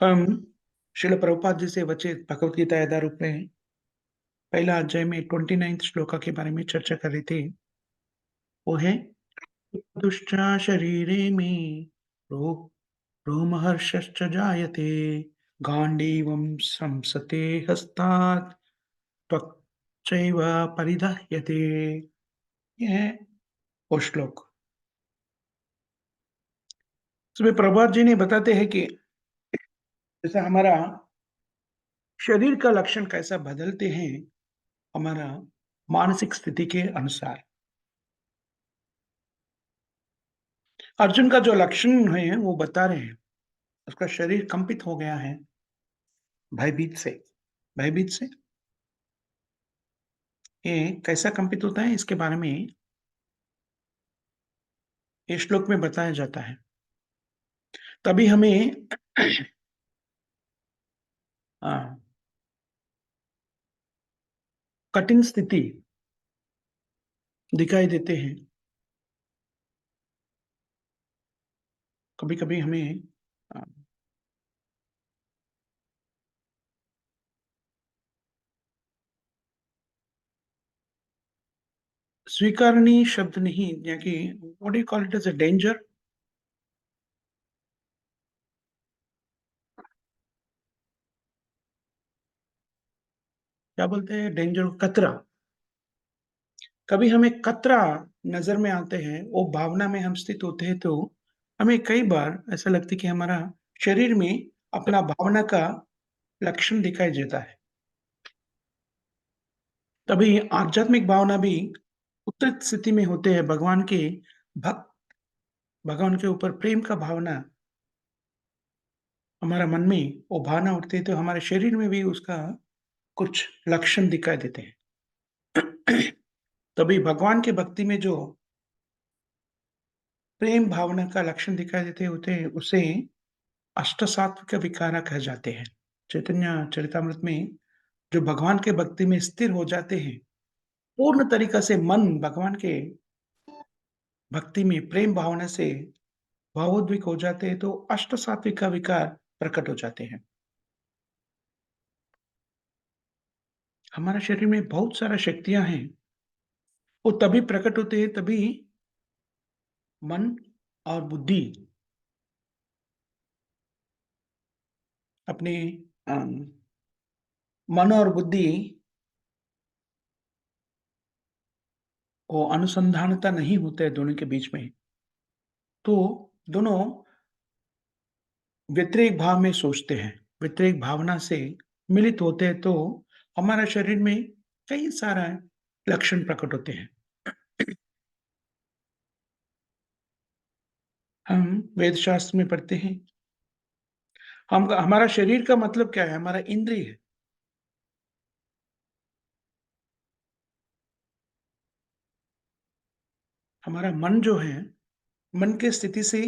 हम श्रील प्रभुपाद जी से वचित भगवत गीता यथा रूप में पहला अध्याय में 29 श्लोका के बारे में चर्चा कर रहे थे। वो है दुष्टा शरीरे में रो रोमहर्षश्च जायते गांडीवं संसते हस्तात् त्वक्चैव परिदह्यते। ये है वो श्लोक। इसमें प्रभुपाद जी ने बताते हैं कि जैसे हमारा शरीर का लक्षण कैसा बदलते हैं हमारा मानसिक स्थिति के अनुसार। अर्जुन का जो लक्षण है वो बता रहे हैं, उसका शरीर कंपित हो गया है भयभीत से। भयभीत से ये कैसा कंपित होता है इसके बारे में ये श्लोक में बताया जाता है। तभी हमें अ, कठिन स्थिति दिखाई देते हैं। कभी-कभी हमें अ, स्वीकारनीय शब्द नहीं या कि what do you call it as a danger? क्या बोलते हैं डेंजर को? खतरा। कभी हमें खतरा नज़र में आते हैं, वो भावना में हम स्थित होते हैं तो हमें कई बार ऐसा लगता है कि हमारा शरीर में अपना भावना का लक्षण दिखाई देता है। तभी आध्यात्मिक भावना भी उत्तरित स्थिति में होते हैं। भक्त भगवान के ऊपर प्रेम का भावना हमारा मन में वो भावना उठती है तो हमारे शरीर में भी उसका कुछ लक्षण दिखाई देते हैं। तभी भगवान की भक्ति में जो प्रेम भावना का लक्षण दिखाई देते होते हैं उसे अष्टसात्विक विकार कहे जाते हैं। चैतन्य चरितामृत में जो भगवान के भक्ति में स्थिर हो जाते हैं, पूर्ण तरीका से मन भगवान के भक्ति में प्रेम भावना से भावोद्विक हो जाते हैं तो अष्ट सात्विक का विकार प्रकट हो जाते हैं। हमारे शरीर में बहुत सारा शक्तियाँ हैं, वो तभी प्रकट होते हैं तभी मन और बुद्धि अपने अम, मन और बुद्धि वो अनुसंधानता नहीं होता है दोनों के बीच में। तो दोनों व्यतिरेक भाव में सोचते हैं, व्यतिरेक भावना से मिलित होते हैं तो हमारा शरीर में कई सारा लक्षण प्रकट होते हैं। हम वेद शास्त्र में पढ़ते हैं, हम हमारा शरीर का मतलब क्या है? हमारा इंद्रिय है। हमारा मन जो है, मन की स्थिति से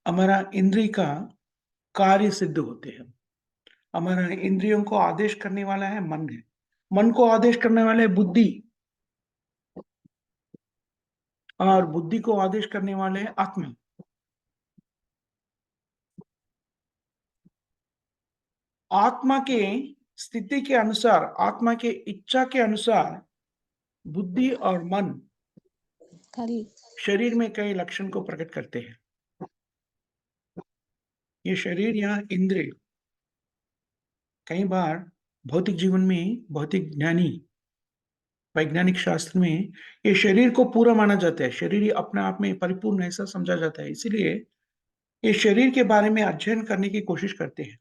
हमारा इंद्रिय का कार्य सिद्ध होते हैं। हमारा इंद्रियों को आदेश करने वाला है मन है। मन को आदेश करने वाला है बुद्धि और बुद्धि को आदेश करने वाले हैं आत्मा। आत्मा के स्थिति के अनुसार, आत्मा के इच्छा के अनुसार बुद्धि और मन खाली शरीर में कई लक्षण को प्रकट करते हैं। ये शरीर या इंद्रिय कई बार भौतिक जीवन में भौतिक ज्ञानी वैज्ञानिक शास्त्र में ये शरीर को पूरा माना जाता है। शरीर ही अपने आप में परिपूर्ण ऐसा समझा जाता है। इसीलिए ये शरीर के बारे में अध्ययन करने की कोशिश करते हैं।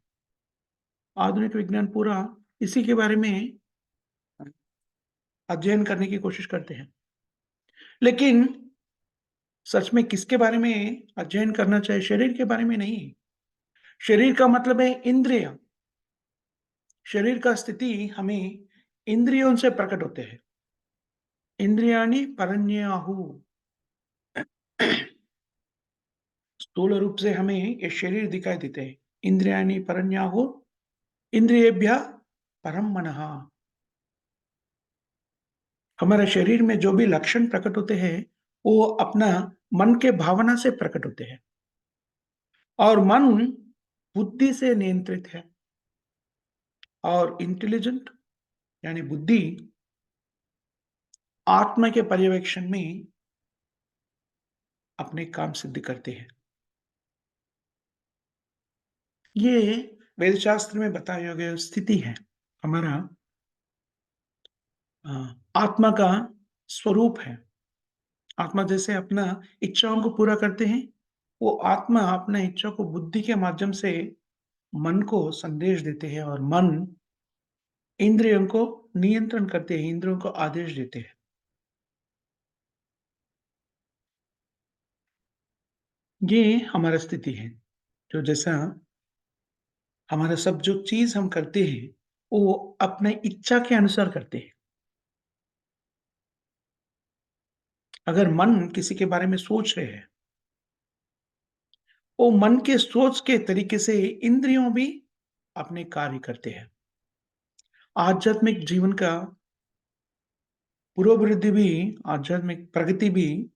आधुनिक विज्ञान पूरा इसी के बारे में अध्ययन करने की कोशिश करते हैं। लेकिन सच में किसके बारे में अध्ययन करना चाहिए? शरीर के बारे में नहीं। शरीर का मतलब है इंद्रिय। शरीर का स्थिति हमें इंद्रियों से प्रकट होते हैं। इंद्रियाणि परन्याहु। स्थूल रूप से हमें ये शरीर दिखाई देते हैं। इंद्रियाणि परन्याहु इंद्रियेभ्यः परम मनः। हमारे शरीर में जो भी लक्षण प्रकट होते हैं, वो अपना मन के भावना से प्रकट होते हैं। और मन बुद्धि से नियंत्रित है और इंटेलिजेंट यानी बुद्धि आत्मा के पर्यवेक्षण में अपने काम सिद्ध करते हैं। ये वेद शास्त्र में बताया गया स्थिति है। हमारा अ, आत्मा का स्वरूप है। आत्मा जैसे अपना इच्छाओं को पूरा करते हैं, वो आत्मा अपना इच्छा को बुद्धि के माध्यम से मन को संदेश देते हैं और मन इंद्रियों को नियंत्रण करते हैं, इंद्रियों को आदेश देते हैं। ये हमारा स्थिति है, जो जैसा हमारा सब जो चीज़ हम करते हैं, वो अपने इच्छा के अनुसार करते हैं। अगर मन किसी के बारे में सोच रहे हैं, वो मन के सोच के तरीके से इंद्रियों भी अपने कार्य करते हैं। आध्यात्मिक जीवन का पुरोवृद्धि भी, आध्यात्मिक प्रगति भी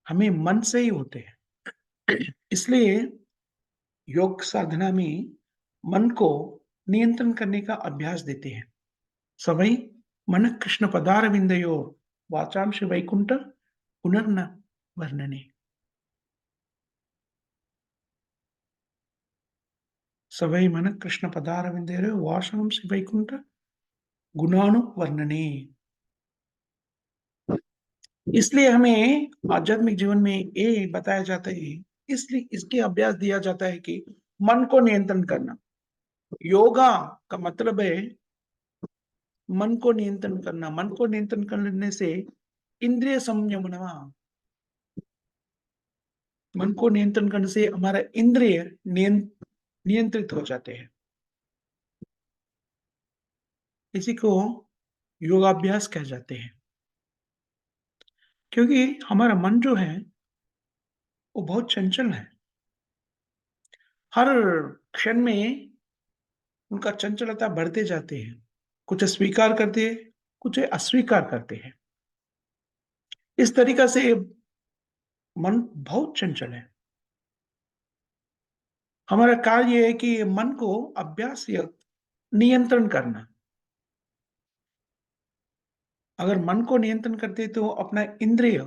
हमें मन से ही होते हैं। इसलिए योग साधना में मन को नियंत्रण करने का अभ्यास देते हैं। सवै मन कृष्ण पदारविंदयो वाचांश वैकुंठ पुनर्न वर्णने। सवै मन कृष्ण पदारविंदयो वाचांश वैकुंठ गुणानु वर्णने। इसलिए हमें आध्यात्मिक जीवन में ये बताया जाता है, इसलिए इसके अभ्यास दिया जाता है कि मन को नियंत्रण करना। योगा का मतलब है मन को नियंत्रण करना। मन को नियंत्रण करने से इंद्रिय संयम, मन को नियंत्रण करने से हमारा इंद्रिय नियंत्रित हो जाते हैं। इसी को योगाभ्यास कह जाते हैं। क्योंकि हमारा मन जो है वो बहुत चंचल है। हर क्षण में उनका चंचलता बढ़ते जाते हैं। कुछ स्वीकार करते हैं, कुछ अस्वीकार करते हैं। इस तरीका से मन बहुत चंचल है। हमारा कार्य ये है कि मन को अभ्यास या नियंत्रण करना। अगर मन को नियंत्रण करते तो अपना इंद्रिय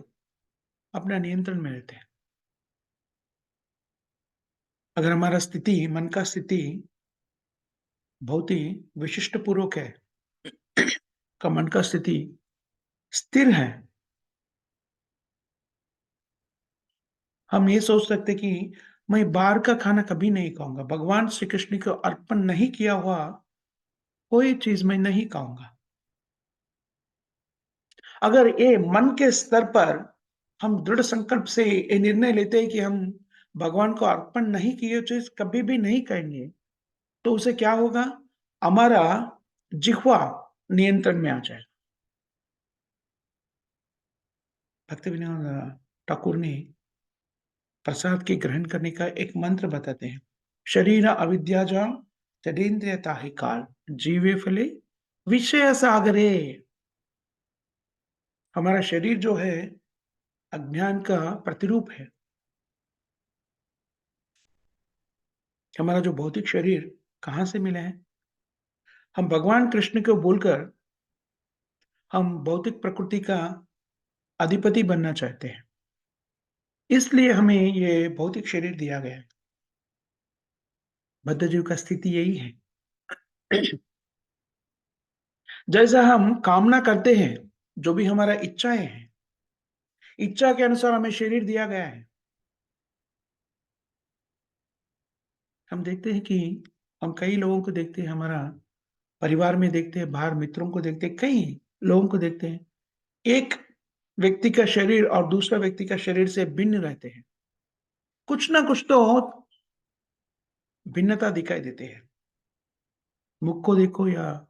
अपना नियंत्रण में रहते हैं। अगर हमारा स्थिति, मन का स्थिति बहुत ही विशिष्ट पूर्वक है, का मन का स्थिति स्थिर है, हम ये सोच सकते कि मैं बाहर का खाना कभी नहीं खाऊंगा, भगवान श्री कृष्ण को अर्पण नहीं किया हुआ कोई चीज मैं नहीं खाऊंगा। अगर ये मन के स्तर पर हम दृढ़ संकल्प से ये निर्णय लेते हैं कि हम भगवान को अर्पण नहीं किए चीज कभी भी नहीं खाएंगे, तो उसे क्या होगा? हमारा जिह्वा नियंत्रण में आ जाए। भक्ति विनोद ठाकुर ने प्रसाद के ग्रहण करने का एक मंत्र बताते हैं। शरीर अविद्या जा तदेन्द्रियता ही काल जीवे फले विषय सागरे। हमारा शरीर जो है अज्ञान का प्रतिरूप है। हमारा जो भौतिक शरीर कहाँ से मिला है? हम भगवान कृष्ण को बोलकर हम भौतिक प्रकृति का अधिपति बनना चाहते हैं। इसलिए हमें ये भौतिक शरीर दिया गया है। बद्ध जीव का स्थिति यही है। जैसा हम कामना करते हैं, जो भी हमारा इच्छाएं हैं, इच्छा के अनुसार हमें शरीर दिया गया है। हम देखते हैं कि हम कई लोगों को देखते हैं, हमारा परिवार में देखते हैं, बाहर मित्रों को देखते हैं, कई लोगों को देखते हैं। एक व्यक्ति का शरीर और दूसरा व्यक्ति का शरीर से भिन्न रहते हैं। कुछ ना कुछ तो भिन्नता दिखाई देते हैं। मुख को देखो या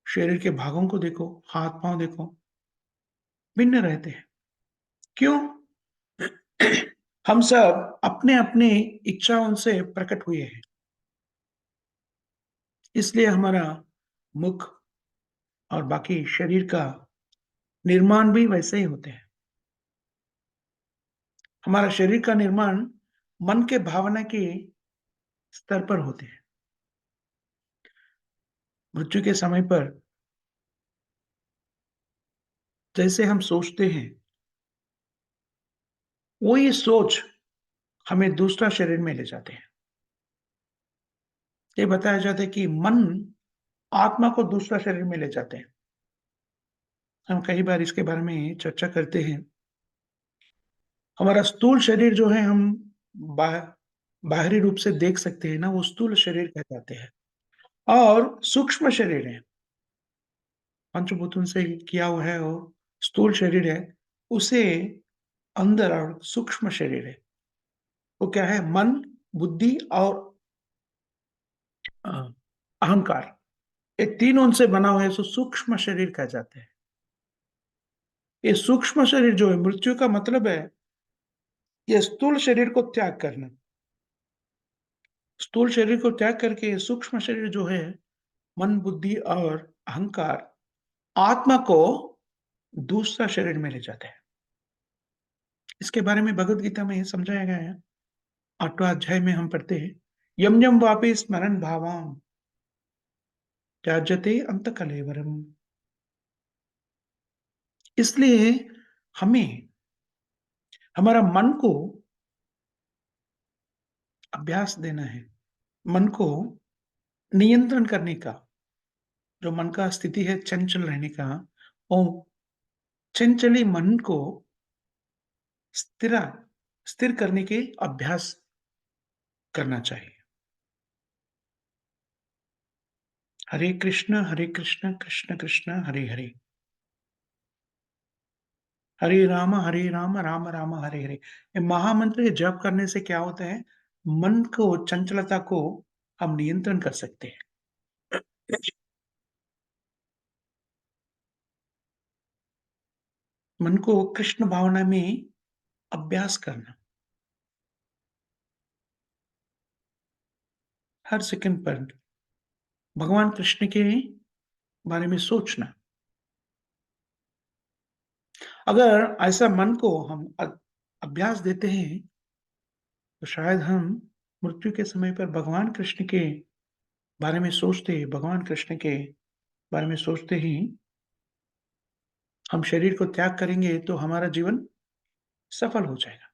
शरीर के भागों को देखो, हाथ पांव देखो, भिन्न रहते हैं। क्यों? हम सब अपने अपने इच्छाओं से प्रकट हुए हैं। इसलिए हमारा मुख और बाकी शरीर का निर्माण भी वैसे ही होते हैं। हमारा शरीर का निर्माण मन के भावना के स्तर पर होते हैं। मृत्यु के समय पर जैसे हम सोचते हैं, वही सोच हमें दूसरा शरीर में ले जाते हैं। ये बताया जाता है कि मन आत्मा को दूसरा शरीर में ले जाते हैं। हम कई बार इसके बारे में चर्चा करते हैं। हमारा स्थूल शरीर जो है हम बाह बाहरी रूप से देख सकते हैं ना, वो स्थूल शरीर कहलाते हैं। और सूक्ष्म शरीर है, पंचभूतों से किया हुआ है वो स्थूल शरीर है, उसे अंदर और सूक्ष्म शरीर है। वो क्या है? मन, बुद्धि और अ, अहंकार। ये तीनों से बना हुआ है, सो सूक्ष्म शरीर कहा जाता है। ये सूक्ष्म शरीर जो है, मृत्यु का मतलब है, ये स्थूल शरीर को त्याग करना। स्थूल शरीर को त्याग करके सूक्ष्म शरीर जो है, मन, बुद्धि और अहंकार, आत्मा को दूसरा शरीर में ले जाते हैं। इसके बारे में भगवत गीता में समझाया गया है। 8वाँ अध्याय में हम पढ़ते हैं, यम यम वापि स्मरन् भावाम त्याज्यते अंत कलेवरम। इसलिए हमें हमारा मन को अभ्यास देना है। मन को नियंत्रण करने का, जो मन का स्थिति है चंचल रहने का, और चंचले मन को स्थिरा स्थिर करने के अभ्यास करना चाहिए। हरे कृष्ण कृष्ण कृष्ण हरे हरे, हरे राम राम राम हरे हरे। ये महामंत्र के जप करने से क्या होता है? मन को, चंचलता को हम नियंत्रण कर सकते हैं। मन को कृष्ण भावना में अभ्यास करना, हर सेकंड पर भगवान कृष्ण के बारे में सोचना। अगर ऐसा मन को हम अभ्यास देते हैं, तो शायद हम मृत्यु के समय पर भगवान कृष्ण के बारे में सोचते, भगवान कृष्ण के बारे में सोचते ही हम शरीर को त्याग करेंगे, तो हमारा जीवन सफल हो जाएगा।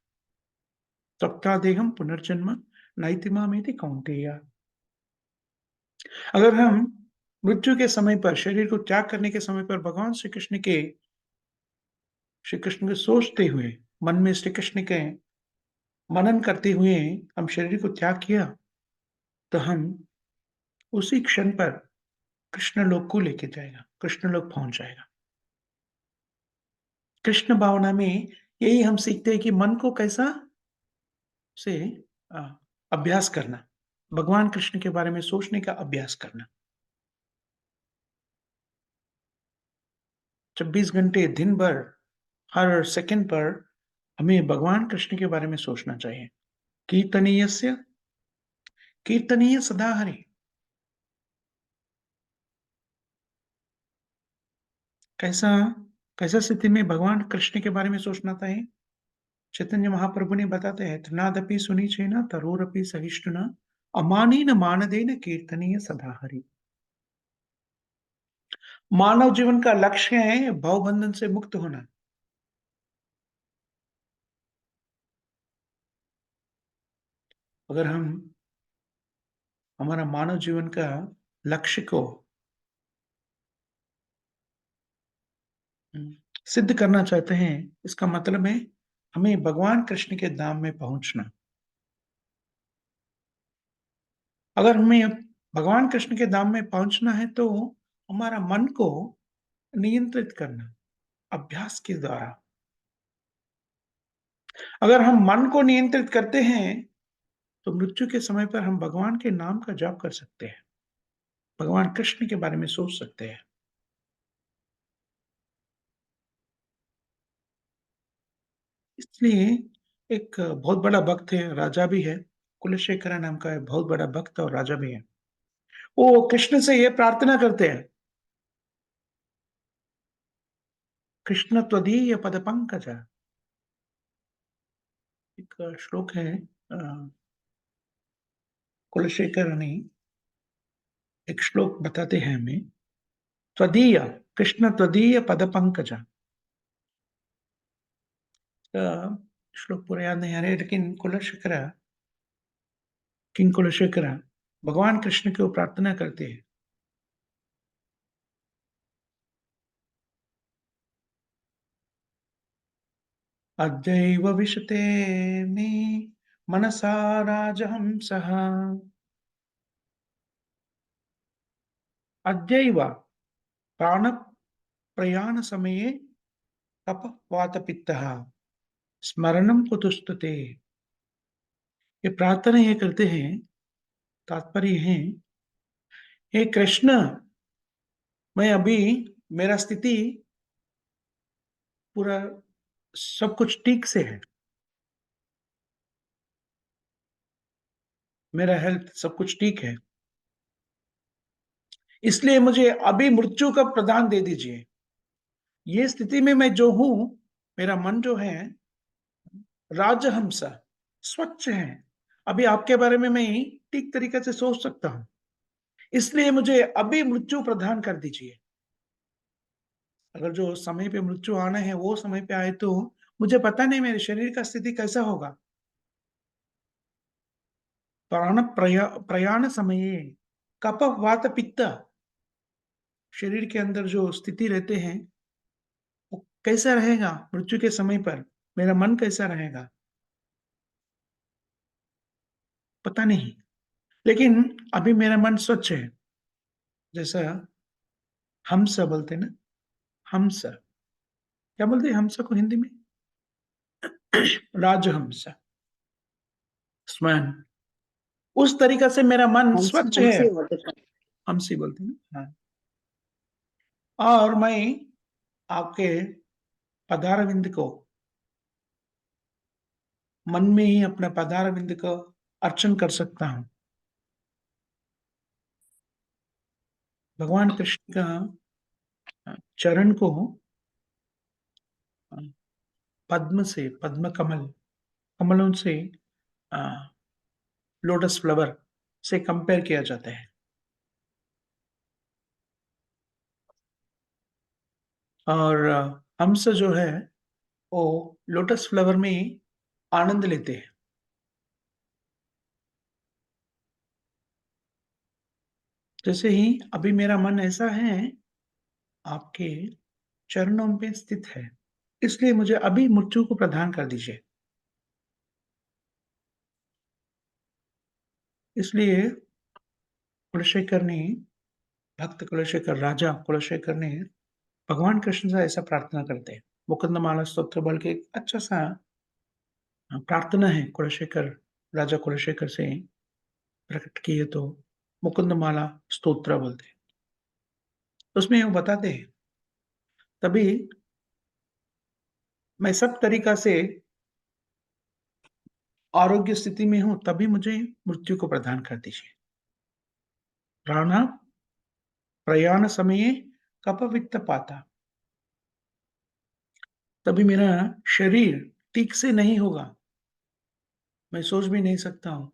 त्यक्त्वा देहं पुनर्जन्म नैति मामेति कौन्तेय। अगर हम मृत्यु के समय पर, शरीर को त्याग करने के समय पर भगवान श्री कृष्ण के सोचते हुए, मन में श्री कृष्ण के मनन करते हुए हम शरीर को त्याग किया, तो हम उसी क्षण पर कृष्ण लोक को लेके जाएगा, कृष्ण लोक पहुंच जाएगा। कृष्ण भावना में यही हम सीखते हैं कि मन को कैसा से अ, अभ्यास करना, भगवान कृष्ण के बारे में सोचने का अभ्यास करना। 24 घंटे दिन भर, हर सेकंड पर हमें भगवान कृष्ण के बारे में सोचना चाहिए। कीर्तनीयस्य कीर्तनीय सदा हरि। कैसा कैसा स्थिति में भगवान कृष्ण के बारे में सोचना चाहिए? चैतन्य महाप्रभु ने बताते हैं, तृणादपि सुनिचेन तरोरपि सहिष्णुना अमानेन मानदेन कीर्तनीय सदा हरि। मानव जीवन का लक्ष्य है भवबंधन से मुक्त होना। अगर हम हमारा मानव जीवन का लक्ष्य को हुँ, सिद्ध करना चाहते हैं, इसका मतलब है हमें भगवान कृष्ण के धाम में पहुँचना। अगर हमें भगवान कृष्ण के धाम में पहुँचना है, तो हमारा मन को नियंत्रित करना, अभ्यास के द्वारा। अगर हम मन को नियंत्रित करते हैं, तो मृत्यु के समय पर हम भगवान के नाम का जाप कर सकते हैं, भगवान कृष्ण के बारे में सोच सकते हैं। इसलिए एक बहुत बड़ा भक्त है, राजा भी है, कुलशेखर नाम का है, बहुत बड़ा भक्त और राजा भी है। वो कृष्ण से ये प्रार्थना करते हैं, कृष्ण त्वदीय पद पंकज। एक श्लोक है, अ, कुलशेखर ने एक श्लोक बताते हैं हमें, त्वदीय कृष्ण त्वदीय पदपंकज। श्लोक पूरा याद नहीं आ रहा है, लेकिन कुलशेखर, किंग कुलशेखर भगवान कृष्ण को प्रार्थना करते हैं, अद्यैव विशते मे मनसा राजहंसः, अद्यैव प्राण प्रयाण समये कप वात पित्तः स्मरणम कुतुस्तुते। ये प्रार्थना ये करते हैं, तात्पर्य है, हे कृष्ण, मैं अभी, मेरा स्थिति पूरा सब कुछ ठीक से है, मेरा हेल्थ सब कुछ ठीक है, इसलिए मुझे अभी मृत्यु का प्रदान दे दीजिए। ये स्थिति में मैं जो हूं, मेरा मन जो है राजहंस, स्वच्छ है, अभी आपके बारे में मैं ठीक तरीके से सोच सकता हूं, इसलिए मुझे अभी मृत्यु प्रदान कर दीजिए। अगर जो समय पे मृत्यु आना है वो समय पे आए तो मुझे पता नहीं मेरे शरीर का स्थिति कैसा होगा। प्रयाण समय कप वात पित्त, शरीर के अंदर जो स्थिति रहते हैं वो कैसा रहेगा मृत्यु के समय पर, मेरा मन कैसा रहेगा पता नहीं, लेकिन अभी मेरा मन स्वच्छ है। जैसा हंस बोलते हैं ना, हंस, क्या बोलते हैं हंस को हिंदी में? राजहंस, स्वयं उस तरीका से मेरा मन हमसे स्वच्छ है। हमसे होते थे। हंसी बोलते हैं ना, हाँ। और मैं आपके पदार विंद को, मन में ही अपना पदार विंद को अर्चन कर सकता हूं। भगवान कृष्ण का चरण को पद्म से, पद्म कमल, कमलों से, लोटस फ्लावर से कंपेयर किया जाता है। और हंस जो है वो लोटस फ्लावर में आनंद लेते हैं। जैसे ही अभी मेरा मन ऐसा है, आपके चरणों पे स्थित है, इसलिए मुझे अभी मृत्यु को प्रदान कर दीजिए। इसलिए कुलशेखर ने, भक्त कुलशेखर, राजा कुलशेखर ने भगवान कृष्ण से ऐसा प्रार्थना करते हैं। मुकुंदमाला स्तोत्र बल के एक अच्छा सा प्रार्थना है कुलशेखर, राजा कुलशेखर से प्रकट किए तो मुकुंदमाला स्तोत्र बोलते हैं। उसमें वो बताते हैं, तभी मैं सब तरीका से आरोग्य स्थिति में हूं, तभी मुझे मृत्यु को प्रदान कर दीजिए। प्राण प्रयाण समय कप वित्त पाता, तभी मेरा शरीर ठीक से नहीं होगा, मैं सोच भी नहीं सकता हूँ,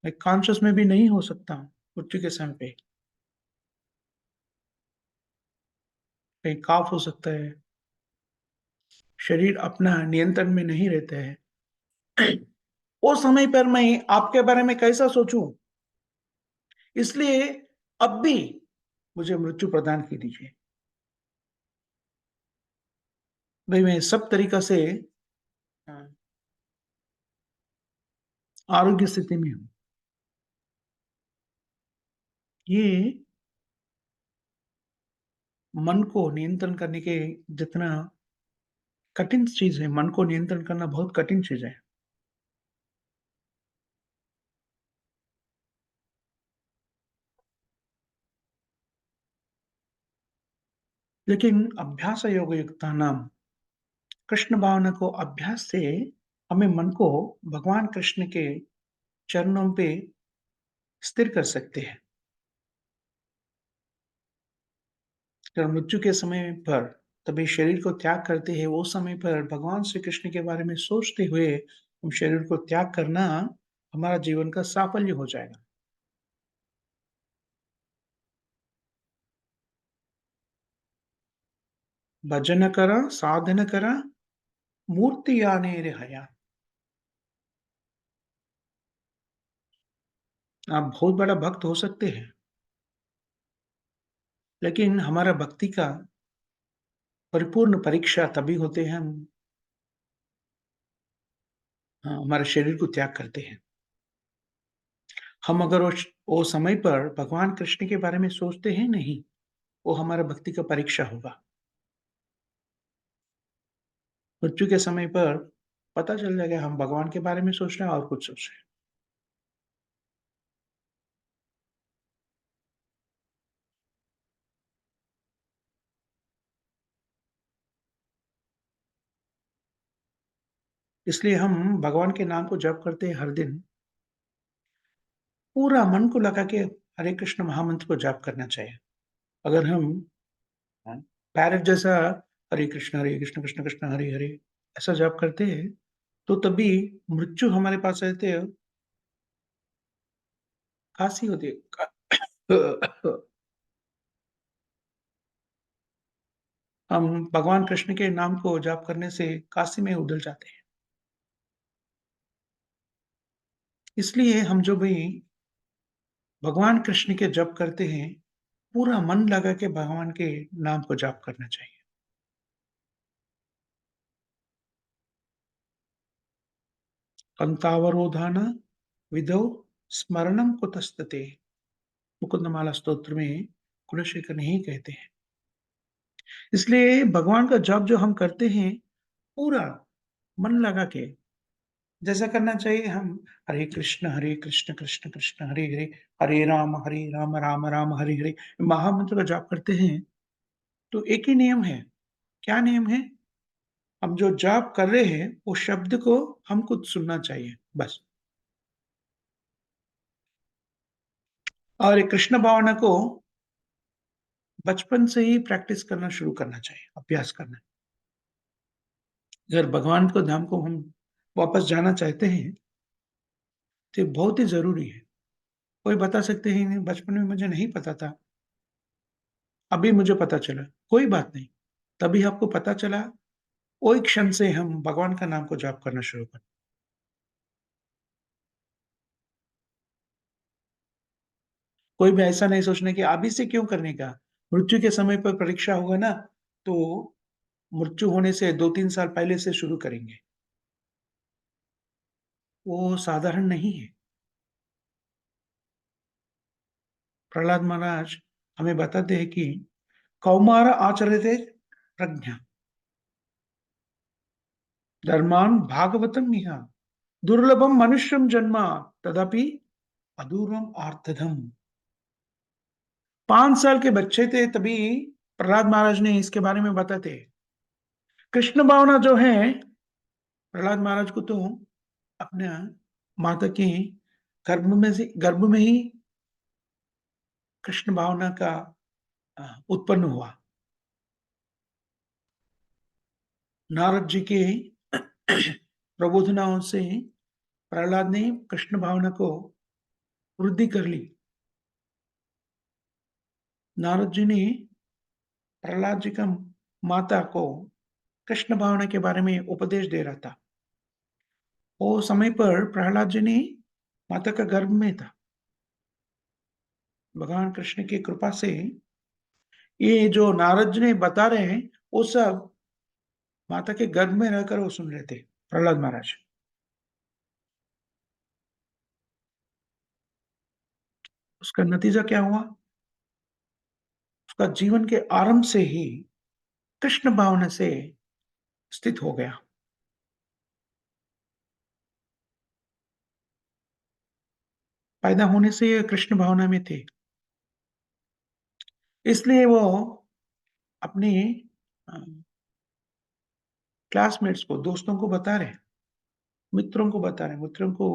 मैं कॉन्शियस में भी नहीं हो सकता हूँ मृत्यु के समय पे। कहीं काफ हो सकता है, शरीर अपना नियंत्रण में नहीं रहता है। उस समय पर मैं आपके बारे में कैसा सोचूं, इसलिए अब भी मुझे मृत्यु प्रदान की दीजिए। भाई मैं सब तरीका से आरोग्य स्थिति में हूं। ये मन को नियंत्रण करने के जितना कठिन चीज है, मन को नियंत्रण करना बहुत कठिन चीज है। लेकिन अभ्यास योग युक्ता नाम, कृष्ण भावना को अभ्यास से हमें मन को भगवान कृष्ण के चरणों पे स्थिर कर सकते हैं। जब मृत्यु के समय पर तभी शरीर को त्याग करते हैं, वो समय पर भगवान श्री कृष्ण के बारे में सोचते हुए हम शरीर को त्याग करना, हमारा जीवन का साफल्य हो जाएगा। भजन करा, साधन करा, मूर्ति आने रे हया। आप बहुत बड़ा भक्त हो सकते हैं, लेकिन हमारा भक्ति का परिपूर्ण परीक्षा तभी होते हैं हम हमारे शरीर को त्याग करते हैं। हम अगर वो समय पर भगवान कृष्ण के बारे में सोचते हैं नहीं, वो हमारा भक्ति का परीक्षा होगा। मृत्यु के समय पर पता चल जाएगा हम भगवान के बारे में सोच रहे हैं और कुछ सोच रहे हैं। इसलिए हम भगवान के नाम को जप करते हैं हर दिन, पूरा मन को लगा के हरे कृष्ण महामंत्र को जाप करना चाहिए। अगर हम हाँ, पैरट जैसा हरे कृष्ण कृष्ण कृष्ण हरे हरे ऐसा जाप करते हैं, तो तभी मृत्यु हमारे पास रहते हैं, खांसी होती है। हम भगवान कृष्ण के नाम को जाप करने से काशी में उधल जाते हैं। इसलिए हम जो भी भगवान कृष्ण के जप करते हैं, पूरा मन लगा के भगवान के नाम को जाप करना चाहिए। कंतावरोधान विधौ स्मरणम कुतस्तते, मुकुंदमाला स्तोत्र में कुलशेखर ही कहते हैं। इसलिए भगवान का जप जो हम करते हैं, पूरा मन लगा के जैसा करना चाहिए हम हरे कृष्ण कृष्ण कृष्ण हरे हरे, हरे राम राम राम हरे हरे महामंत्र का जाप करते हैं, तो एक ही नियम है। क्या नियम है? हम जो जाप कर रहे हैं, वो शब्द को हमको सुनना चाहिए, बस। और ये कृष्ण भावना को बचपन से ही प्रैक्टिस करना शुरू करना चाहिए, अभ्यास करना। अगर भगवान को धाम को हम वापस जाना चाहते हैं, तो ये बहुत ही ज़रूरी है। कोई बता सकते हैं नहीं, बचपन में मुझे नहीं पता था, अभी मुझे पता चला, कोई बात नहीं। तभी आपको पता चला, वही क्षण से हम भगवान का नाम को जाप करना शुरू कर। कोई भी ऐसा नहीं सोचना कि अभी से क्यों करने का? मृत्यु के समय पर परीक्षा होगा ना, तो मृत्यु होने से 2-3 साल पहले से शुरू करेंगे। वो साधारण नहीं है। प्रहलाद महाराज हमें बताते हैं कि कौमार आचरते प्रज्ञा, धर्मान् भागवतम् इह, दुर्लभम मनुष्यम जन्म, तदपि अदूरम आर्तधम। 5 साल के बच्चे थे तभी प्रहलाद महाराज ने इसके बारे में बताते। कृष्ण भावना जो है, प्रहलाद महाराज को तो अपने माता के गर्भ में ही कृष्ण भावना का उत्पन्न हुआ। नारद जी के प्रबोधनाओं से प्रहलाद ने कृष्ण भावना को वृद्धि कर ली। नारद जी ने प्रहलाद जी का माता को कृष्ण भावना के बारे में उपदेश दे रहा था। वो समय पर प्रहलाद जी ने माता का गर्भ में था। भगवान कृष्ण की कृपा से ये जो नारद जी ने बता रहे हैं, वो सब माता के गर्भ में रहकर वो सुन रहे थे, प्रहलाद महाराज। उसका नतीजा क्या हुआ? उसका जीवन के आरंभ से ही कृष्ण भावना से स्थित हो गया। पैदा होने से ये कृष्ण भावना में थे। इसलिए वो अपने अ, क्लासमेट्स को, दोस्तों को बता रहे हैं, मित्रों को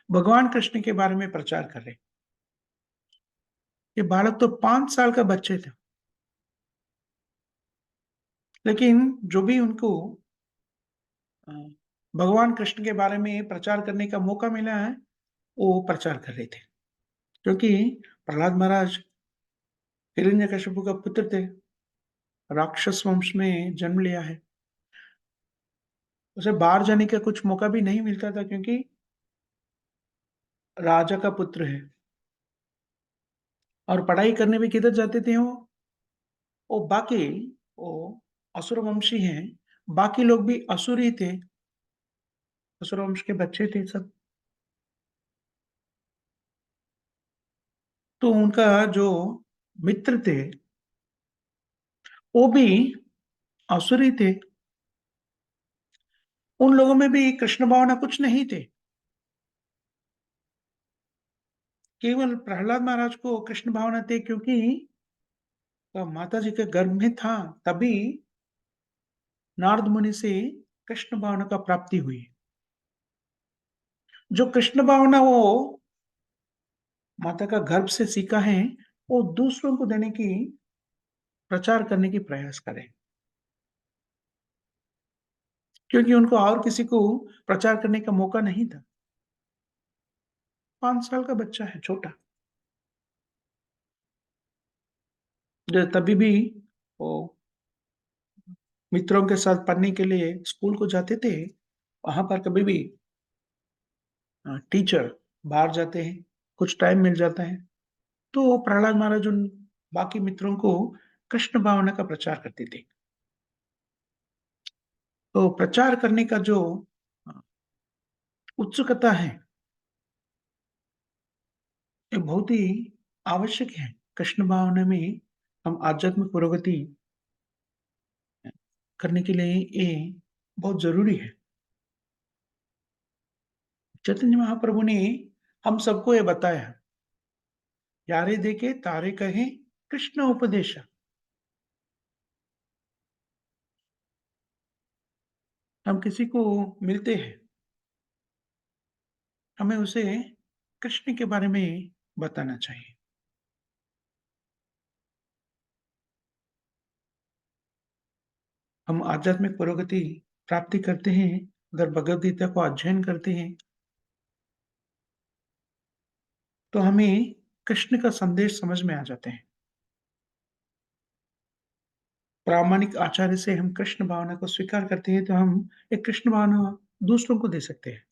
भगवान कृष्ण के बारे में प्रचार कर रहे हैं। ये बालक तो 5 साल का बच्चे थे, लेकिन जो भी उनको अ, भगवान कृष्ण के बारे में प्रचार करने का मौका मिला है, वो प्रचार कर रहे थे। क्योंकि प्रहलाद महाराज हिरण्यकशिपु का पुत्र थे। राक्षस वंश में जन्म लिया है। उसे बाहर जाने का कुछ मौका भी नहीं मिलता था क्योंकि राजा का पुत्र है और पढ़ाई करने भी किधर जाते थे वो? वो बाकी वो असुर वंशी हैं, बाकी लोग भी असुर ही थे, असुर वंश के बच्चे थे सब। तो उनका जो मित्र थे, वो भी असुर ही थे। उन लोगों में भी कृष्ण भावना कुछ नहीं थे। केवल प्रहलाद महाराज को कृष्ण भावना थे क्योंकि माता जी के गर्भ में था, तभी नारद मुनि से कृष्ण भावना का प्राप्ति हुई। जो कृष्ण भावना वो माता का गर्भ से सीखा है, वो दूसरों को देने की, प्रचार करने की प्रयास करें, क्योंकि उनको और किसी को प्रचार करने का मौका नहीं था। 5 साल का बच्चा है, छोटा। जो तभी भी वो मित्रों के साथ पढ़ने के लिए स्कूल को जाते थे, वहां पर कभी भी टीचर बाहर जाते हैं, कुछ टाइम मिल जाता है, तो प्रहलाद महाराज उन बाकी मित्रों को कृष्ण भावना का प्रचार करते थे। तो प्रचार करने का जो अ, उत्सुकता है, ये बहुत ही आवश्यक है। कृष्ण भावना में हम आध्यात्मिक प्रगति करने के लिए ये बहुत जरूरी है। चैतन्य महाप्रभु ने हम सबको ये बताया, यारे देखे तारे कहे कृष्ण उपदेश। हम किसी को मिलते हैं, हमें उसे कृष्ण के बारे में बताना चाहिए। हम आध्यात्मिक प्रगति प्राप्ति करते हैं, अगर भगवद गीता को अध्ययन करते हैं, तो हमें कृष्ण का संदेश समझ में आ जाते हैं। प्रामाणिक आचार्य से हम कृष्ण भावना को स्वीकार करते हैं, तो हम एक कृष्ण भावना दूसरों को दे सकते हैं।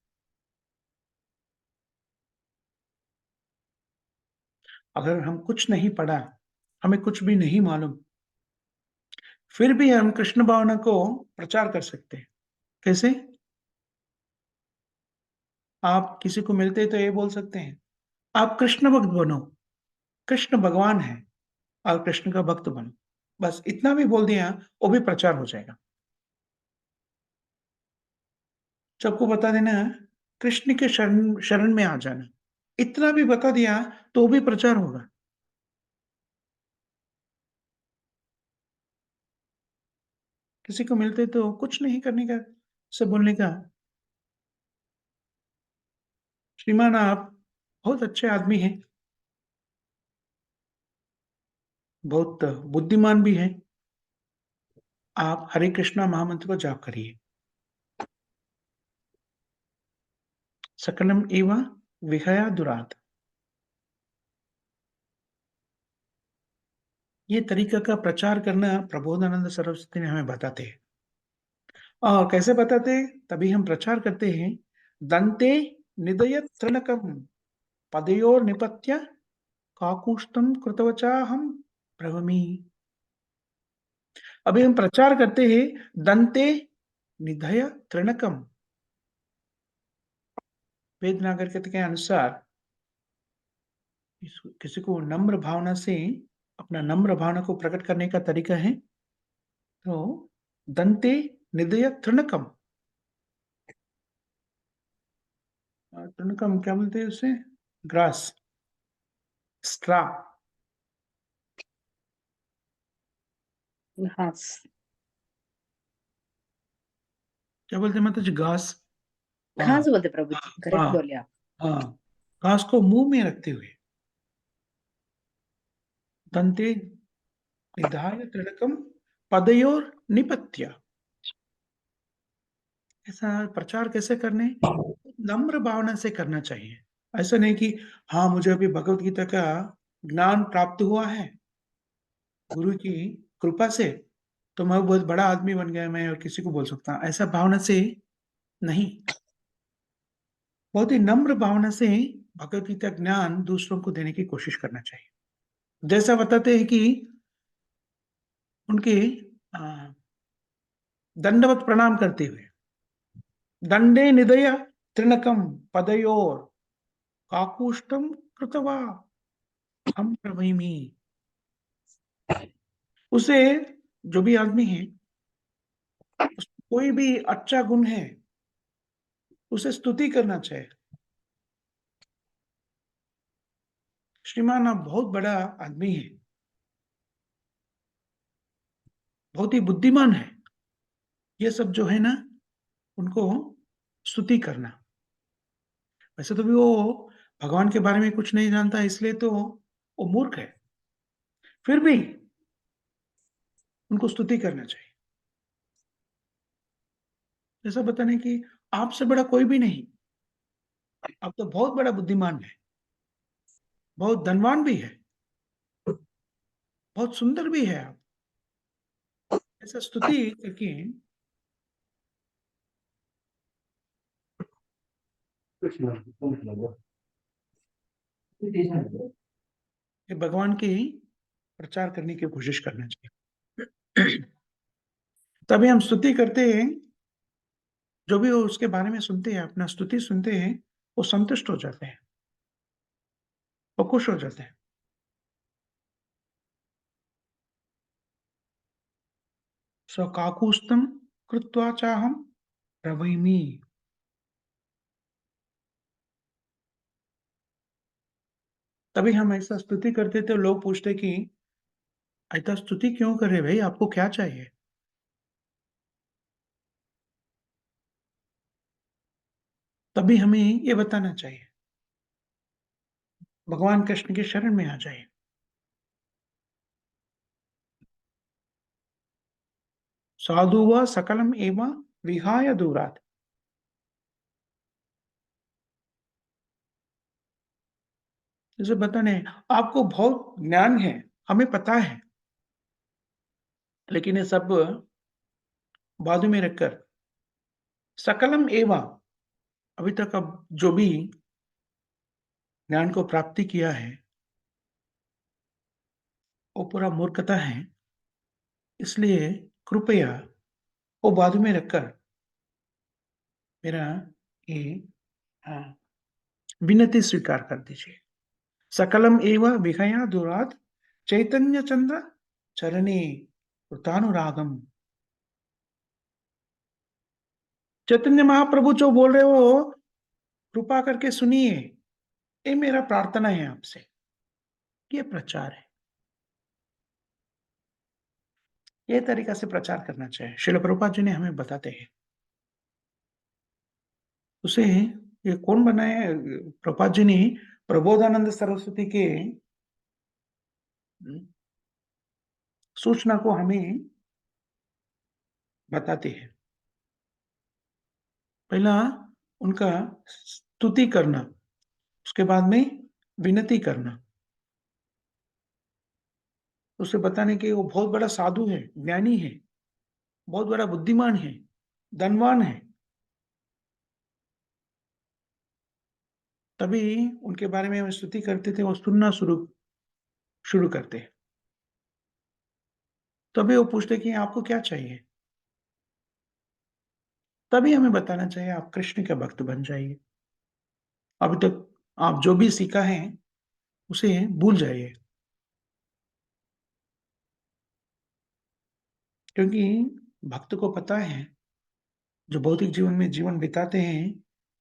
अगर हम कुछ नहीं पढ़ा, हमें कुछ भी नहीं मालूम, फिर भी हम कृष्ण भावना को प्रचार कर सकते हैं। कैसे? आप किसी को मिलते हैं तो ये बोल सकते हैं, आप कृष्ण भक्त बनो, कृष्ण भगवान है और कृष्ण का भक्त बनो। बस इतना भी बोल दिया, वो भी प्रचार हो जाएगा। सबको बता देना, कृष्ण के शरण शरण में आ जाना। इतना भी बता दिया तो भी प्रचार होगा। किसी को मिलते तो कुछ नहीं करने का, से बोलने का, श्रीमान आप बहुत अच्छे आदमी हैं, बहुत बुद्धिमान भी हैं, आप हरे कृष्णा महामंत्र को जाप करिए। सकलम एवं विहया दुरात। ये तरीका का प्रचार करना प्रबोधानंद सरस्वती ने हमें बताते हैं। और कैसे बताते हैं? तभी हम प्रचार करते हैं। दंते निदय तृणकम पदयोर निपत्य काकुष्टम कृतवचा हम ब्रवमी। अभी हम प्रचार करते हैं, दंते निधय तृणकम। वेद नागरिकता के अनुसार किसी को नम्र भावना से, अपना नम्र भावना को प्रकट करने का तरीका है, तो दंते निदय तृणकम। तृणकम क्या बोलते हैं उसे? Grass, straw. घास। क्या बोलते हैं माता जी? घास। हाँ घास बोलते प्रभु जी, हाँ करेक्ट बोले आप। हाँ। घास को मुंह में रखते हुए, दंते निधाय तृणकम पदयोर निपत्य। ऐसा प्रचार कैसे करने? नम्र भावना से करना चाहिए। ऐसा नहीं कि हाँ मुझे अभी भगवत गीता का ज्ञान प्राप्त हुआ है गुरु की कृपा से, तो मैं बहुत बड़ा आदमी बन गया, मैं और किसी को बोल सकता हूँ, ऐसा भावना से नहीं। बहुत ही नम्र भावना से भगवत गीता ज्ञान दूसरों को देने की कोशिश करना चाहिए। जैसा बताते हैं कि उनके अ, दंडवत प्रणाम करते हुए, दंडे निदय त्रिनकम पदयोर काकुष्टम कृतवा हम प्रवीमि। उसे, जो भी आदमी है, कोई भी अच्छा गुण है, उसे स्तुति करना चाहिए। श्रीमान आप बहुत बड़ा आदमी है, बहुत ही बुद्धिमान है, ये सब जो है ना, उनको स्तुति करना। वैसे तो भी वो भगवान के बारे में कुछ नहीं जानता, इसलिए तो वो मूर्ख है, फिर भी उनको स्तुति करना चाहिए। ऐसा बताने कि आपसे बड़ा कोई भी नहीं, आप तो बहुत बड़ा बुद्धिमान है, बहुत धनवान भी है, बहुत सुंदर भी है आप। ऐसा स्तुति करके ये भगवान की प्रचार करने की कोशिश करना चाहिए। तभी हम स्तुति करते हैं, जो भी वो उसके बारे में सुनते हैं, अपना स्तुति सुनते हैं, वो संतुष्ट हो जाते हैं, वो खुश हो जाते हैं। स्वकाकुस्तं कृत्वा चाहम ब्रवीमि। तभी हम ऐसा स्तुति करते थे, लोग पूछते कि ऐसा स्तुति क्यों कर रहे भाई, आपको क्या चाहिए? तभी हमें ये बताना चाहिए, भगवान कृष्ण की शरण में आ जाइए। साधु व सकलम एवं विहाय दूरात। जैसे बताने, आपको बहुत ज्ञान है, हमें पता है, लेकिन ये सब बाजू में रखकर सकलम एवं, अभी तक अब जो भी ज्ञान को प्राप्ति किया है, वो पूरा मूर्खता है, इसलिए कृपया वो बाजू में रखकर मेरा ये अ, विनती स्वीकार कर दीजिए। सकलम एव विहया दुरात चैतन्य चंद्र चरणे कृतानुरागम। चैतन्य महाप्रभु जो बोल रहे हो, कृपा करके सुनिए, ये मेरा प्रार्थना है आपसे, ये प्रचार है, ये तरीका से प्रचार करना चाहिए। श्रील प्रभुपाद जी ने हमें बताते हैं। उसे ये कौन बनाए? प्रभुपाद जी ने प्रबोधानंद सरस्वती के सूचना को हमें बताते हैं। पहला उनका स्तुति करना, उसके बाद में विनती करना, उसे बताने कि वो बहुत बड़ा साधु है, ज्ञानी है, बहुत बड़ा बुद्धिमान है, धनवान है। तभी उनके बारे में हम स्तुति करते थे, वो सुनना शुरू शुरू करते। तभी वो पूछते कि आपको क्या चाहिए? तभी हमें बताना चाहिए, आप कृष्ण के भक्त बन जाइए। अभी तक आप जो भी सीखा है, उसे भूल जाइए, क्योंकि भक्त को पता है, जो भौतिक जीवन में जीवन बिताते हैं,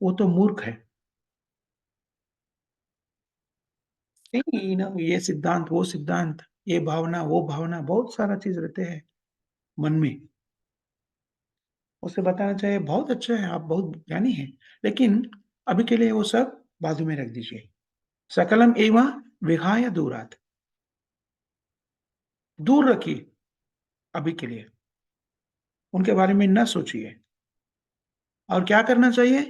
वो तो मूर्ख है। नहीं ना, ये सिद्धांत, वो सिद्धांत, ये भावना, वो भावना, बहुत सारा चीज रहते हैं मन में। उसे बताना चाहिए, बहुत अच्छा है, आप बहुत ज्ञानी हैं, लेकिन अभी के लिए वो सब बाजू में रख दीजिए। सकलम एवं विहाय दूरात, दूर रखिए अभी के लिए, उनके बारे में न सोचिए। और क्या करना चाहिए?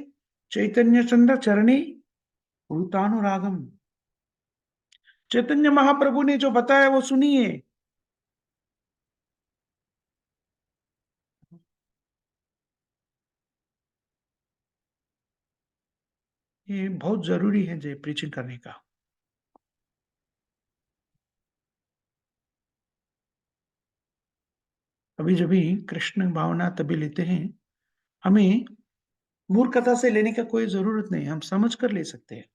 चैतन्य चंद्र चरणी भूतानुरागम। चैतन्य महाप्रभु ने जो बताया वो सुनिए, बहुत ज़रूरी है जे प्रीचिंग करने का। कभी-जभी कृष्ण भावना तभी लेते हैं, हमें मूर्खता से लेने का कोई ज़रूरत नहीं है, हम समझ कर ले सकते हैं।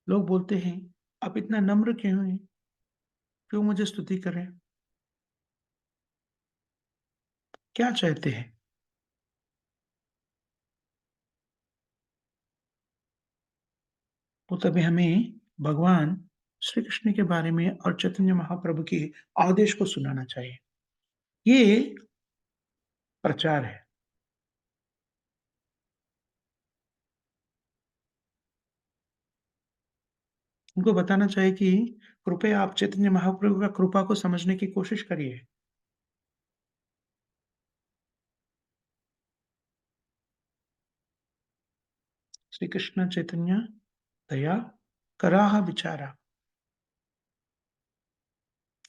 लोग बोलते हैं, "आप इतना नम्र क्यों हैं? क्यों मुझे स्तुति कर रहे हैं? क्या चाहते हैं?" तो तभी हमें भगवान श्री कृष्ण के बारे में और चैतन्य महाप्रभु के आदेश को सुनाना चाहिए। ये प्रचार है। उनको बताना चाहिए कि कृपया आप चैतन्य महाप्रभु का कृपा को समझने की कोशिश करिए। श्री कृष्ण चैतन्य दया कराह विचारा।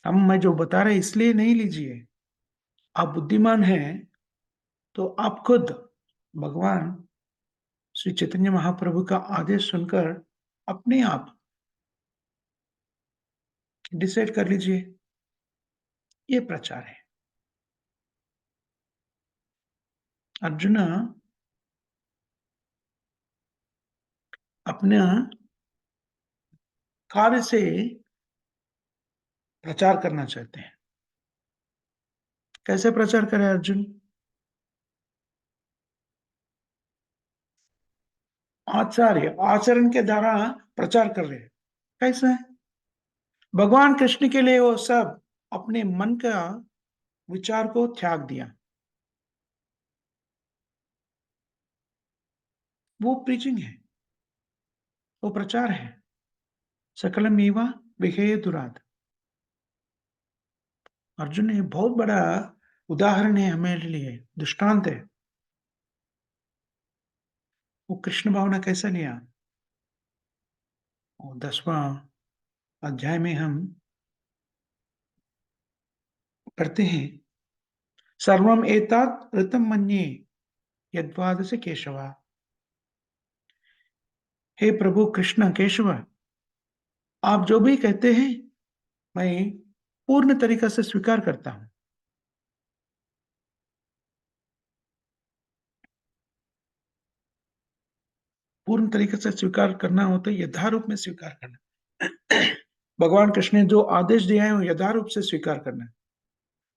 हम मैं जो बता रहे इसलिए नहीं लीजिए। आप बुद्धिमान हैं, तो आप खुद भगवान श्री चैतन्य महाप्रभु का आदेश सुनकर अपने आप डिसाइड कर लीजिए। ये प्रचार है। अर्जुन अपना कार्य से प्रचार करना चाहते हैं। कैसे प्रचार करें अर्जुन? आचार्य आचरण के द्वारा प्रचार कर रहे हैं। कैसे? भगवान कृष्ण के लिए वो सब अपने मन का विचार को त्याग दिया। वो प्रीचिंग है, वो प्रचार है। सकलमेवा विधेय दुराद। अर्जुन ये बहुत बड़ा उदाहरण है हमारे लिए, दृष्टांत है। वो कृष्ण भावना कैसा लिया? और 10वां अध्याय में हम पढ़ते हैं, सर्वम एतत् ऋतं मन्ये यद्वादस केशव। हे प्रभु कृष्ण केशव, आप जो भी कहते हैं मैं पूर्ण तरीका से स्वीकार करता हूँ। पूर्ण तरीके से स्वीकार करना हो तो यथारूप में स्वीकार करना। भगवान कृष्ण ने जो आदेश दिया है वो यथारूप से स्वीकार करना है,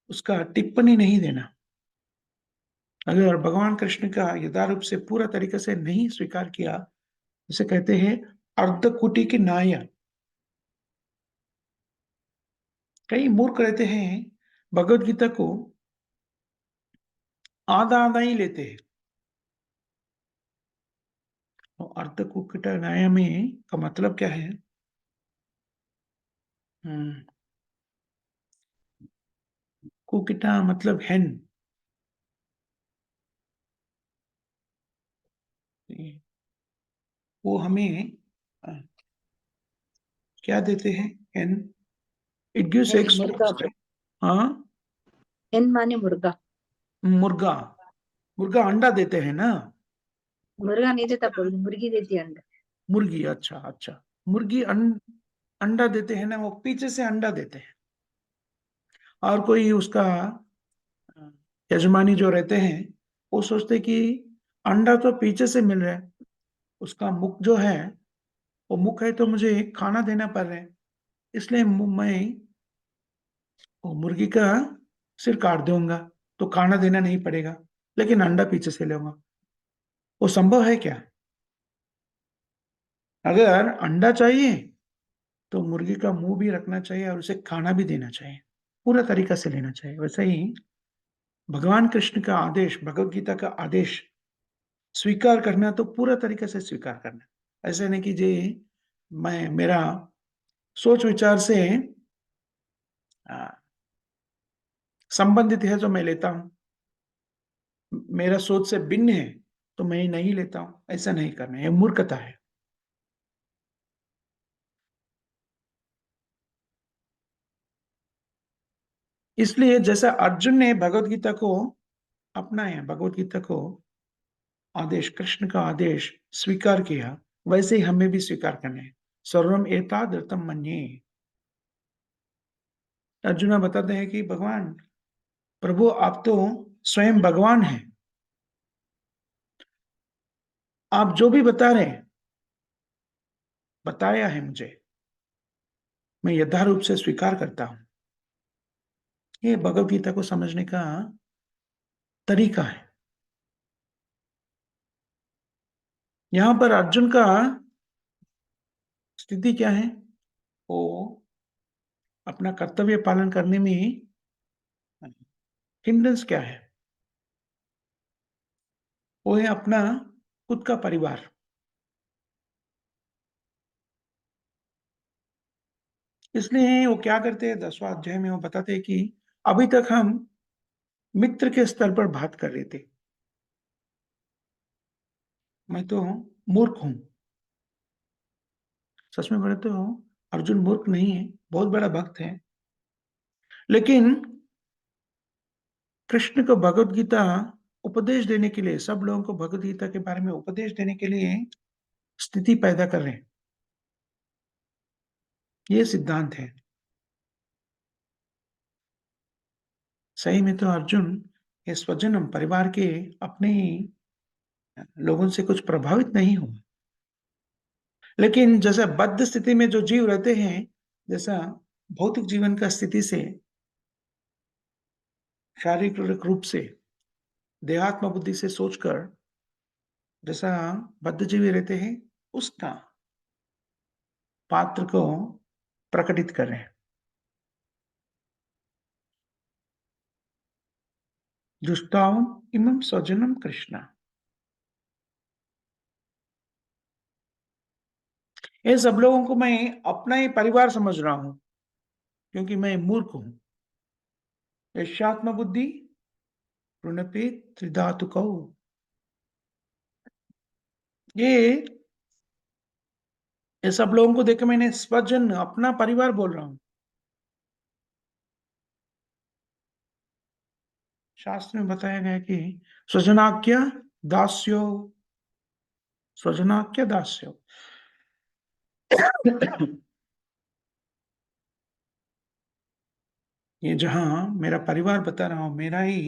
उसका टिप्पणी नहीं देना। अगर भगवान कृष्ण का यथारूप से पूरा तरीके से नहीं स्वीकार किया, उसे कहते हैं अर्धकुटी की नाया। कई मूर्ख रहते हैं, भगवत गीता को आधा आधा ही लेते हैं। तो अर्धकुटी नाया में का मतलब क्या है? हम्म, कुकिटा मतलब हेन। वो हमें क्या देते हैं? हेन। It gives an extra. मुर्गा। हाँ, एन माने मुर्गा। मुर्गा। मुर्गा अंडा देते हैं ना? मुर्गा नहीं देता, मुर्गी देती है अंडा। मुर्गी, अच्छा अच्छा। मुर्गी अंडा देते हैं ना, वो पीछे से अंडा देते हैं। और कोई उसका यजमानी जो रहते हैं, वो सोचते कि अंडा तो पीछे से मिल रहा है, उसका मुख जो है, वो मुख है तो मुझे खाना देना पड़ रहा है, इसलिए मैं वो मुर्गी का सिर काट दूंगा, तो खाना देना नहीं पड़ेगा, लेकिन अंडा पीछे से लूंगा। वो संभव है क्या? अगर अंडा चाहिए तो मुर्गी का मुंह भी रखना चाहिए और उसे खाना भी देना चाहिए, पूरा तरीका से लेना चाहिए। वैसे ही भगवान कृष्ण का आदेश, भगवत गीता का आदेश स्वीकार करना तो पूरा तरीके से स्वीकार करना। ऐसे नहीं कि जी मैं मेरा सोच विचार से आ, संबंधित है जो मैं लेता हूं, मेरा सोच से भिन्न है तो मैं नहीं लेता हूं, ऐसा नहीं करना, यह मूर्खता है। इसलिए जैसा अर्जुन ने भगवत गीता को अपनाया, भगवत गीता को आदेश, कृष्ण का आदेश स्वीकार किया, वैसे ही हमें भी स्वीकार करना है। सर्वम एतादृतम मन्ये। अर्जुना बताते हैं कि भगवान, प्रभु आप तो स्वयं भगवान हैं, आप जो भी बता रहे हैं, बताया है मुझे, मैं यथारूप से स्वीकार करता हूं। ये भगवत गीता को समझने का तरीका है। यहां पर अर्जुन का स्थिति क्या है? वो अपना कर्तव्य पालन करने में हिंड्रेंस क्या है? वो है अपना खुद का परिवार। इसलिए वो क्या करते हैं, 10वां अध्याय में वो बताते हैं कि अभी तक हम मित्र के स्तर पर बात कर रहे थे, मैं तो मूर्ख हूं। सच में बोले तो अर्जुन मूर्ख नहीं है, बहुत बड़ा भक्त है। लेकिन कृष्ण को भगवत गीता उपदेश देने के लिए, सब लोगों को भगवत गीता के बारे में उपदेश देने के लिए स्थिति पैदा कर रहे हैं। ये सिद्धांत है। सही में तो अर्जुन ये स्वजनम परिवार के अपने ही लोगों से कुछ प्रभावित नहीं हुआ। लेकिन जैसा बद्ध स्थिति में जो जीव रहते हैं, जैसा भौतिक जीवन का स्थिति से, शारीरिक रूप से, देहात्म बुद्धि से सोचकर जैसा बद्ध जीवी रहते हैं, उसका पात्र को प्रकटित कर रहे हैं। दुष्टाओं इमं स्वजनम कृष्ण। ये सब लोगों को मैं अपना ही परिवार समझ रहा हूं, क्योंकि मैं मूर्ख हूं। यशात्म बुद्धि प्रणपे त्रिधातुकौ। ये सब लोगों को देख मैंने स्वजन, अपना परिवार बोल रहा हूं। शास्त्र में बताया गया कि स्वजनाक्य दास्यो, स्वजनाक्य दास्यो। ये जहां मेरा परिवार बता रहा हूं, मेरा ही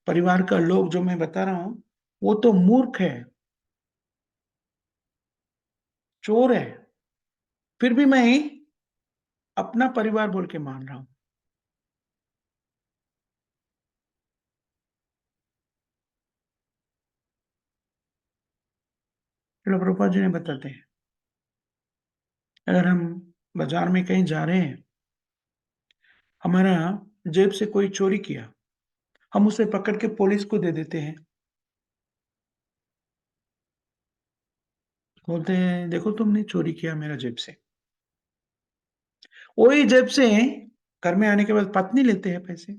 परिवार का लोग जो मैं बता रहा हूं, वो तो मूर्ख है, चोर है, फिर भी मैं अपना परिवार बोल के मान रहा हूं। श्रील प्रभुपाद जी ने बताते हैं, अगर हम बाजार में कहीं जा रहे हैं, हमारा जेब से कोई चोरी किया, हम उसे पकड़ के पुलिस को दे देते हैं, बोलते हैं देखो तुमने चोरी किया मेरा जेब से। वही जेब से घर में आने के बाद पत्नी लेते हैं पैसे,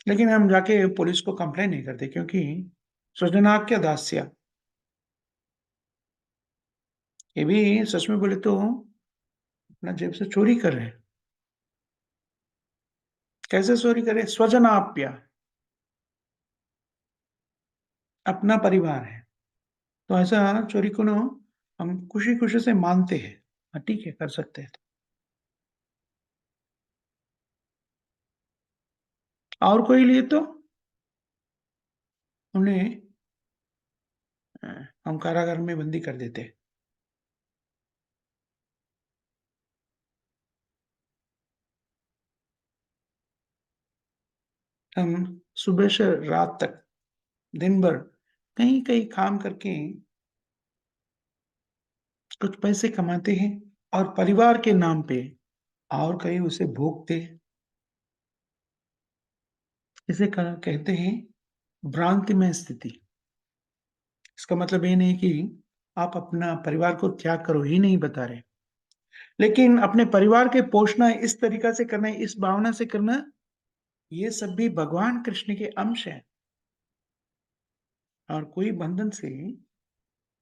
लेकिन हम जाके पुलिस को कंप्लेन नहीं करते, क्योंकि सृजनाक्य दास्य, ये भी सच में बोले तो अपना जेब से चोरी कर रहे हैं। कैसे चोरी करे? स्वजनाप्य, अपना परिवार है, तो ऐसा चोरी को ना हम खुशी खुशी से मानते हैं। हाँ ठीक है, कर सकते हैं। और कोई लिए तो उन्हें अ, हम कारागार में बंदी कर देते हैं। हम सुबह से रात तक, दिन भर कहीं कहीं काम करके कुछ पैसे कमाते हैं, और परिवार के नाम पे और कहीं उसे भोगते हैं। इसे कहते हैं भ्रांतिमय स्थिति। इसका मतलब ये नहीं कि आप अपना परिवार को त्याग करो, ही नहीं बता रहे, लेकिन अपने परिवार के पोषणा इस तरीका से करना, इस भावना से करना, ये सब भी भगवान कृष्ण के अंश है। और कोई बंधन से,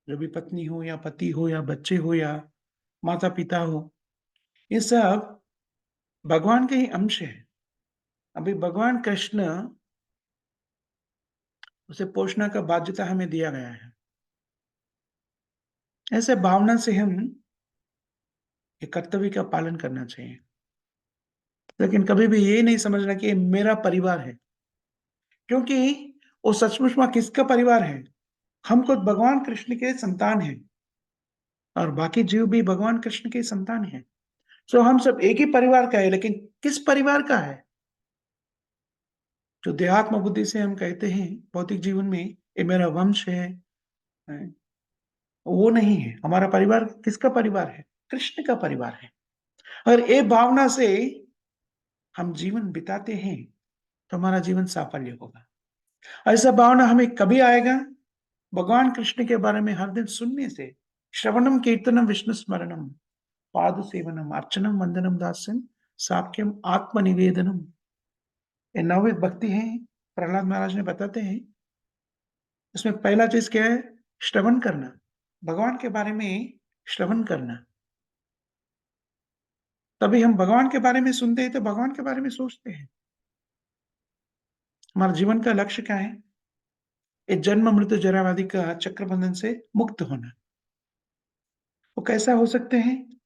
जो भी पत्नी हो या पति हो या बच्चे हो या माता-पिता हो, ये सब भगवान के ही अंश हैं। अभी भगवान कृष्ण, उसे पोषण का बाध्यता हमें दिया गया है। ऐसे भावना से हम ये कर्तव्य का पालन करना चाहिए। लेकिन कभी भी ये नहीं समझना कि ये मेरा परिवार है, क्योंकि वो सचमुच में किसका परिवार है? हम खुद भगवान कृष्ण के संतान हैं और बाकी जीव भी भगवान कृष्ण के संतान हैं। सो हम सब एक ही परिवार का है, लेकिन किस परिवार का है? जो देहात्म बुद्धि से हम कहते हैं भौतिक जीवन में, ये मेरा वंश है, वो नहीं है। हमारा परिवार किसका परिवार है? कृष्ण का परिवार है। और ये भावना से हम जीवन बिताते हैं, तो हमारा जीवन साफल्य होगा। ऐसा भावना हमें कभी आएगा? भगवान कृष्ण के बारे में हर दिन सुनने से, श्रवणम कीर्तनम विष्णु स्मरणम पाद सेवनम अर्चनम वंदनम दास्यम साक्यम आत्मनिवेदनम, ये 9वीं भक्ति है, प्रहलाद महाराज ने बताते हैं। इसमें पहला चीज क्या है? श्रवण करना, भगवान के बारे में श्रवण करना। तभी हम भगवान के बारे में सुनते हैं, तो भगवान के बारे में सोचते हैं। हमारा जीवन का लक्ष्य क्या है? ये जन्म मृत्यु जरा व्याधि का चक्रबंधन से मुक्त होना। वो कैसा हो सकते हैं?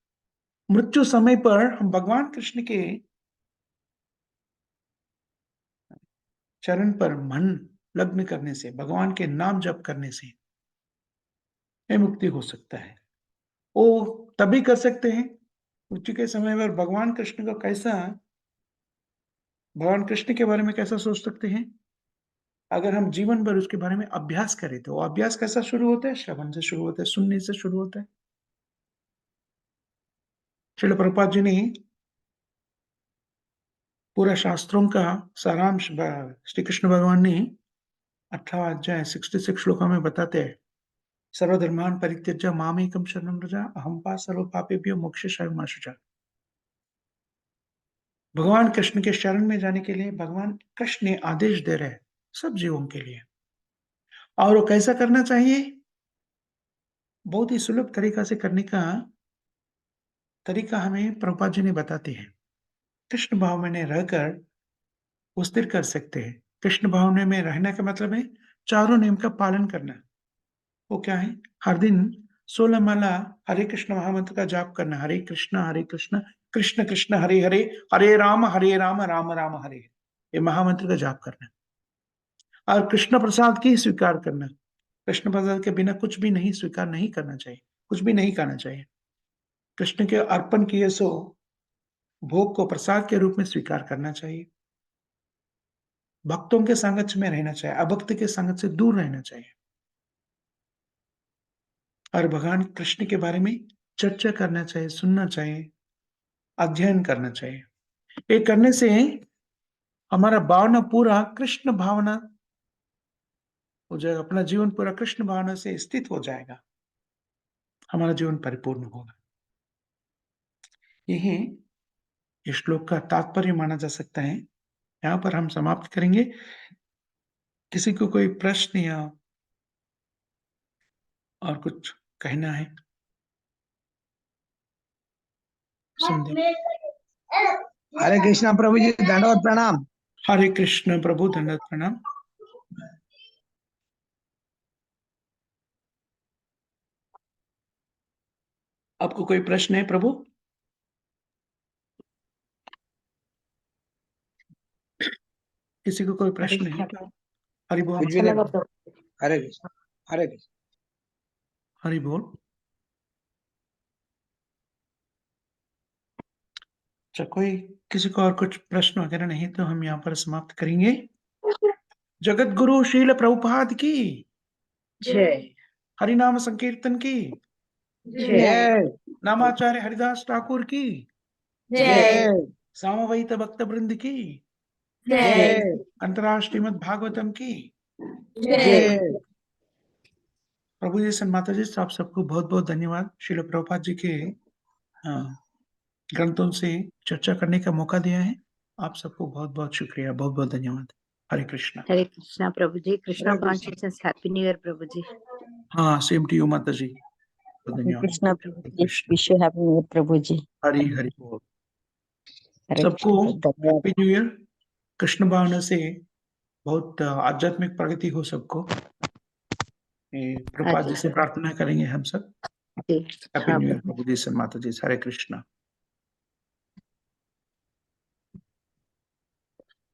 मृत्यु समय पर हम भगवान कृष्ण के चरण पर मन लग्न करने से, भगवान के नाम जप करने से ये मुक्ति हो सकता है। वो तभी कर सकते हैं मृत्यु के समय पर। भगवान कृष्ण के बारे में कैसा सोच सकते हैं? अगर हम जीवन भर उसके बारे में अभ्यास करें, तो वो अभ्यास कैसा शुरू होता है? श्रवण से शुरू होता है, सुनने से शुरू होता है। श्रील प्रभुपाद जी ने पूरा शास्त्रों का सारांश श्री कृष्ण भगवान ने 18 अध्याय 66 श्लोकों में बताते हैं। सर्वधर्मान परित्यज्य मामेकं शरणं व्रज अहं पा सर्व पापेभ्यो मोक्षयिष्यामि मा शुचा। भगवान कृष्ण के शरण में जाने के लिए भगवान कृष्ण ने आदेश दे रहे हैं सब जीवों के लिए। और वो कैसा करना चाहिए? बहुत ही सुलभ तरीका से करने का तरीका हमें प्रभुपाद जी ने बताते हैं। कृष्ण भाव में रहकर वो स्थिर कर सकते हैं। कृष्ण भावना में रहने का मतलब है चारों नियम का पालन करना। वो क्या है? हर दिन 16 माला हरे कृष्ण महामंत्र का जाप करना। हरे कृष्ण कृष्ण कृष्ण हरे हरे, हरे राम राम हरे, ये महामंत्र का जाप करना। और कृष्ण प्रसाद की स्वीकार करना। कृष्ण प्रसाद के बिना कुछ भी नहीं स्वीकार नहीं करना चाहिए, कुछ भी नहीं खाना चाहिए। कृष्ण के अर्पण किए सो भोग को प्रसाद के रूप में स्वीकार करना चाहिए। भक्तों के संगत में रहना चाहिए, अभक्त के संगत से दूर रहना चाहिए। और भगवान कृष्ण के बारे में चर्चा करना चाहिए, सुनना चाहिए, अध्ययन करना चाहिए। ये करने से हमारा भावना पूरा कृष्ण भावना हो जाएगा, अपना जीवन पूरा कृष्ण भावना से स्थित हो जाएगा, हमारा जीवन परिपूर्ण होगा। यही इस श्लोक का तात्पर्य माना जा सकता है। यहाँ पर हम समाप्त करेंगे। किसी को कोई प्रश्न या और कुछ कहना है? संदेह? हरे कृष्णा प्रभु जी, दंडवत प्रणाम। हरे कृष्ण प्रभु, धन्यवाद, प्रणाम। आपको कोई प्रश्न है प्रभु? किसी को कोई प्रश्न है तो हरि बोल। कुछ भी नहीं। हरे कृष्ण, हरे कृष्ण। हरि बोल। अच्छा, कोई किसी को और कुछ प्रश्न वगैरह नहीं तो हम यहाँ पर समाप्त करेंगे। जगत गुरु शील प्रभुपाद की जय हरि नाम संकीर्तन की, जय जय नामाचार्य हरिदास ठाकुर की, जय जय सामवेद भक्त वृंद की, जय जय अंतर्राष्ट्रीय श्रीमद् भागवतम की। जय जय। प्रभु जी सन माता जी, आप सबको बहुत बहुत धन्यवाद। श्रील प्रभुपाद जी के ग्रंथों से चर्चा करने का मौका दिया है। आप सबको बहुत बहुत शुक्रिया, बहुत बहुत धन्यवाद। Hare Krishna. Hare Krishna Prabhu ji, Krishna Hare Krishna. Consciousness, happy new year Prabhu ji. हाँ, सेम टू यू माता जी। धन्यवाद। Krishna Prabhu Hare ji, Krishna. Wish you happy new year Prabhu ji. Hari Hari बोल। हरे सबको कृष्णा, धन्यवाद। Happy new year. कृष्ण भावना से बहुत आध्यात्मिक प्रगति हो सबको। प्रभुपाद जी से प्रार्थना करेंगे हम सब। जी हैप्पी हाँ न्यू ईयर प्रभु। प्रभु जी से, माता जी से। हरे कृष्णा।